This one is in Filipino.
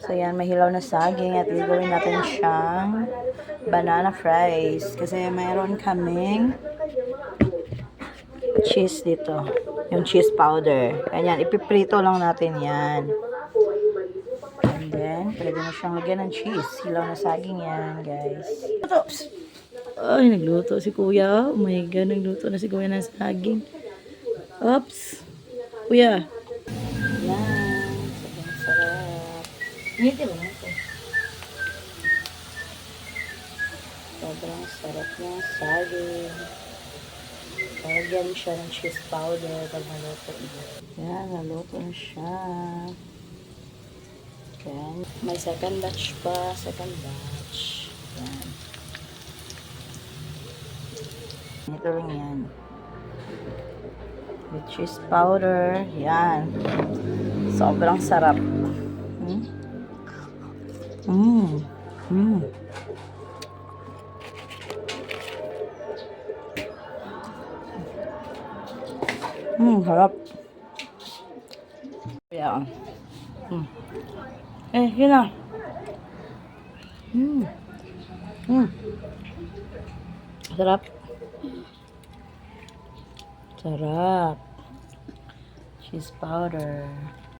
So, yan, mahilaw na saging at gagawin natin siyang banana fries. Kasi mayroon kaming cheese dito. Yung cheese powder. Ganyan, ipiprito lang natin yan. And then, pwede na siyang lagyan ng cheese. Hilaw na saging yan, guys. Oops! Ay, nagluto si kuya. Oh my God, nagluto na si kuya ng saging. Oops! Kuya. Yan. Sobrang sarap. Ngiti ba ito? Sobrang sarap ng saging. Lagyan mo siya ng cheese powder pag naluto niya. Yan, naluto na siya. Yan. May second batch pa. Second batch. Yan. Ito lang yan. With cheese powder. Yan. Sobrang sarap. Harap. Yeah. Yun na. Sarap. Sarap. Cheese powder.